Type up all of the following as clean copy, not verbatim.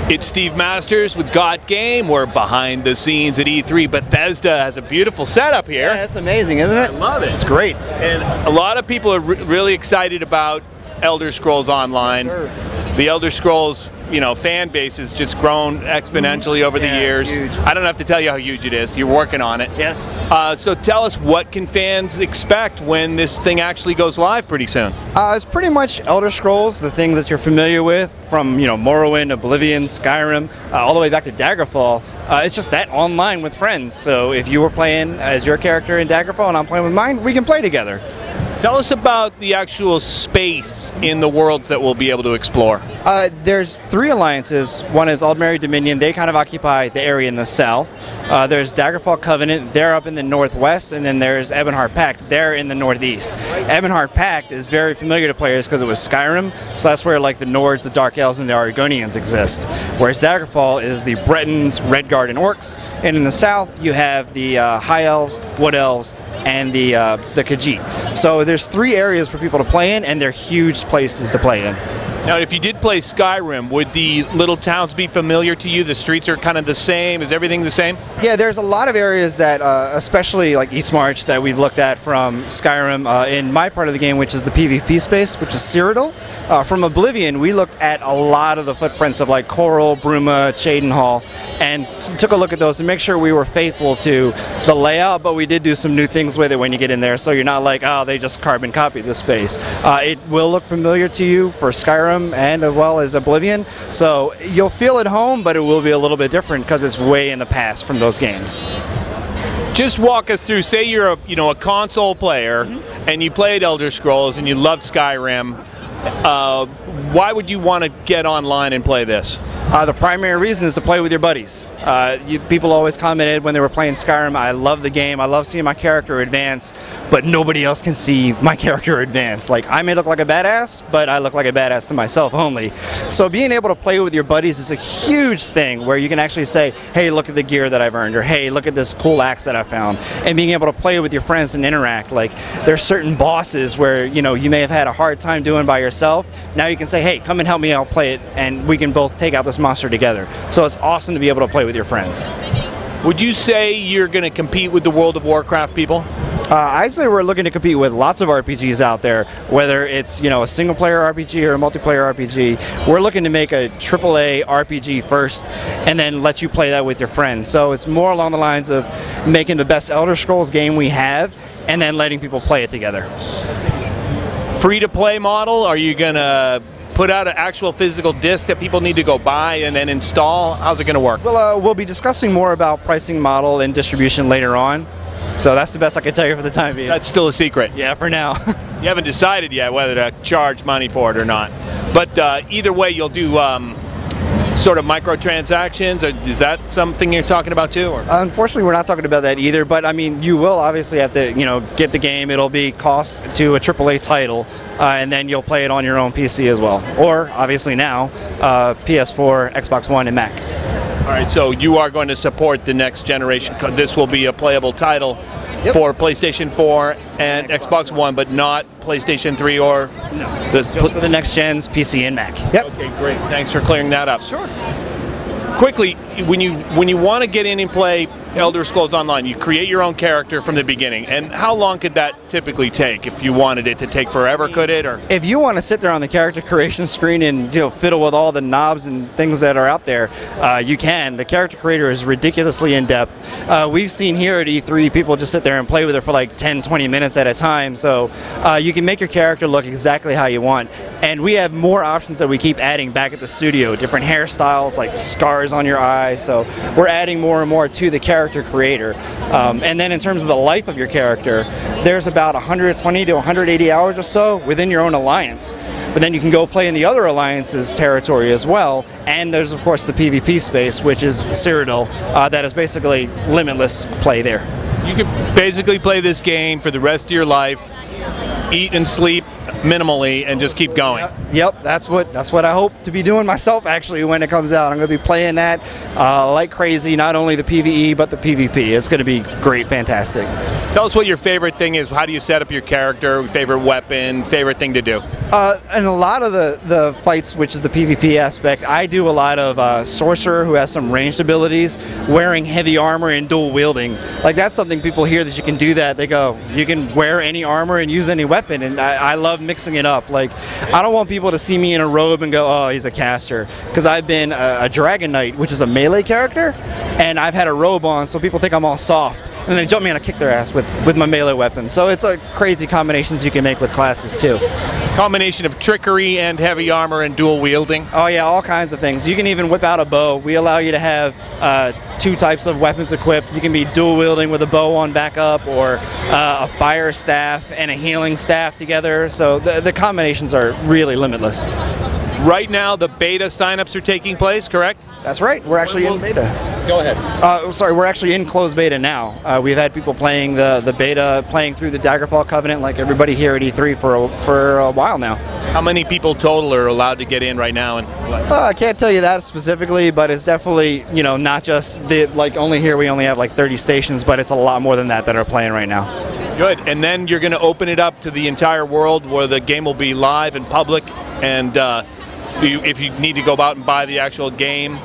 It's Steve Masters with GotGame. We're behind the scenes at E3. Bethesda has a beautiful setup here. Yeah, it's amazing, isn't it? I love it. It's great. And a lot of people are really excited about Elder Scrolls Online. Sure. The Elder Scrolls, fan base has just grown exponentially over the years. It's huge. I don't have to tell you how huge it is. You're working on it. Yes. So tell us, what can fans expect when this thing actually goes live pretty soon? It's pretty much Elder Scrolls, the things that you're familiar with, from Morrowind, Oblivion, Skyrim, all the way back to Daggerfall. It's just that online with friends. So if you were playing as your character in Daggerfall and I'm playing with mine, we can play together. Tell us about the actual space in the worlds that we'll be able to explore. There's 3 alliances. One is Aldmeri Dominion. They kind of occupy the area in the south. There's Daggerfall Covenant. They're up in the northwest. And then there's Ebonheart Pact. They're in the northeast. Ebonheart Pact is very familiar to players because it was Skyrim. So that's where like the Nords, the Dark Elves, and the Argonians exist. Whereas Daggerfall is the Bretons, Redguard, and Orcs. And in the south, you have the High Elves, Wood Elves, and the Khajiit. So there's 3 areas for people to play in, and they're huge places to play in. Now, if you did play Skyrim, would the little towns be familiar to you? The streets are kind of the same. Is everything the same? Yeah, there's a lot of areas that, especially like Eastmarch, that we've looked at from Skyrim in my part of the game, which is the PvP space, which is Cyrodiil. From Oblivion, we looked at a lot of the footprints of like Coral, Bruma, Cheydinhall, and took a look at those to make sure we were faithful to the layout, but we did do some new things with it when you get in there, so you're not like, oh, they just carbon copied this space. It will look familiar to you for Skyrim and as well as Oblivion, so you'll feel at home, but it will be a little bit different because it's way in the past from those games. Just walk us through, say you're a console player and you played Elder Scrolls and you loved Skyrim. Why would you want to get online and play this? The primary reason is to play with your buddies. People always commented when they were playing Skyrim, I love the game, I love seeing my character advance, but nobody else can see my character advance. Like, I may look like a badass, but I look like a badass to myself only. So being able to play with your buddies is a huge thing where you can actually say, hey, look at the gear that I've earned, or hey, look at this cool axe that I found. And being able to play with your friends and interact. Like, there's certain bosses where, you may have had a hard time doing by yourself. Now you can say, hey, come and help me, I'll play it, and we can both take out this monster together. So it's awesome to be able to play with your friends. Would you say you're going to compete with the World of Warcraft people? I'd say we're looking to compete with lots of RPGs out there, whether it's a single player RPG or a multiplayer RPG. We're looking to make a AAA RPG first and then let you play that with your friends. So it's more along the lines of making the best Elder Scrolls game we have and then letting people play it together. Free-to-play model? Are you going to put out an actual physical disc that people need to go buy and then install? How's it going to work? Well, we'll be discussing more about pricing model and distribution later on. So that's the best I can tell you for the time being. That's still a secret? Yeah, for now. You haven't decided yet whether to charge money for it or not. But either way, you'll do sort of microtransactions. Is that something you're talking about too? Or? Unfortunately, we're not talking about that either, but I mean, you will obviously have to, get the game. It'll be cost to a AAA title, and then you'll play it on your own PC as well. Or, obviously now, PS4, Xbox One, and Mac. All right, so you are going to support the next generation. This will be a playable title for PlayStation 4 and Xbox One, but not PlayStation 3 or... No, just for the next gens, PC and Mac. Yep. Okay, great. Thanks for clearing that up. Sure. Quickly, when you want to get in and play Elder Scrolls Online, you create your own character from the beginning. And how long could that typically take? If you wanted it to take forever, could it? Or if you want to sit there on the character creation screen and fiddle with all the knobs and things that are out there, you can. The character creator is ridiculously in depth. We've seen here at E3 people just sit there and play with it for like 10-20 minutes at a time. So you can make your character look exactly how you want. And we have more options that we keep adding back at the studio. Different hairstyles, like scars on your eyes. So we're adding more and more to the character creator. And then in terms of the life of your character, there's about 120 to 180 hours or so within your own alliance. But then you can go play in the other alliance's territory as well. And there's of course the PvP space, which is Cyrodiil, that is basically limitless play there. You could basically play this game for the rest of your life, eat and sleep minimally and just keep going. Yep, that's what I hope to be doing myself actually when it comes out. I'm going to be playing that like crazy, not only the PvE but the PvP. It's going to be great, fantastic. Tell us what your favorite thing is. How do you set up your character? Favorite weapon? Favorite thing to do? And a lot of the fights, which is the PvP aspect, I do a lot of sorcerer who has some ranged abilities, wearing heavy armor and dual wielding. Like that's something people hear that you can do that. They go, you can wear any armor and use any weapon, and I love mixing it up. Like I don't want people to see me in a robe and go, oh, he's a caster, because I've been a Dragon Knight, which is a melee character, and I've had a robe on, so people think I'm all soft, and they jump me and I kick their ass with my melee weapon. So it's a crazy combinations you can make with classes too. Combination of trickery and heavy armor and dual wielding? Oh yeah, all kinds of things. You can even whip out a bow. We allow you to have 2 types of weapons equipped. You can be dual wielding with a bow on backup, or a fire staff and a healing staff together. So the combinations are really limitless. Right now the beta signups are taking place, correct? That's right. We're actually in beta. Go ahead. Sorry, we're actually in closed beta now. We've had people playing the beta, playing through the Daggerfall Covenant, like everybody here at E3 for a while now. How many people total are allowed to get in right now and play? I can't tell you that specifically, but it's definitely, you know, not just only here we only have like 30 stations, but it's a lot more than that are playing right now. Good. And then you're going to open it up to the entire world, where the game will be live and public, and if you need to go out and buy the actual game,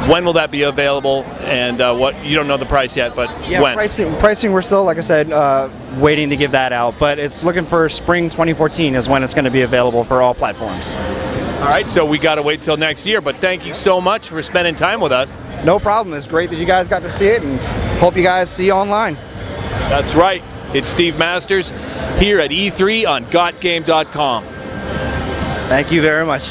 when will that be available? And what, you don't know the price yet, but yeah, when? Pricing, we're still, like I said, waiting to give that out, but it's looking for spring 2014 is when it's going to be available for all platforms. All right, so we got to wait till next year, but thank you so much for spending time with us. No problem. It's great that you guys got to see it, and hope you guys see you online. That's right. It's Steve Masters here at E3 on GotGame.com. Thank you very much.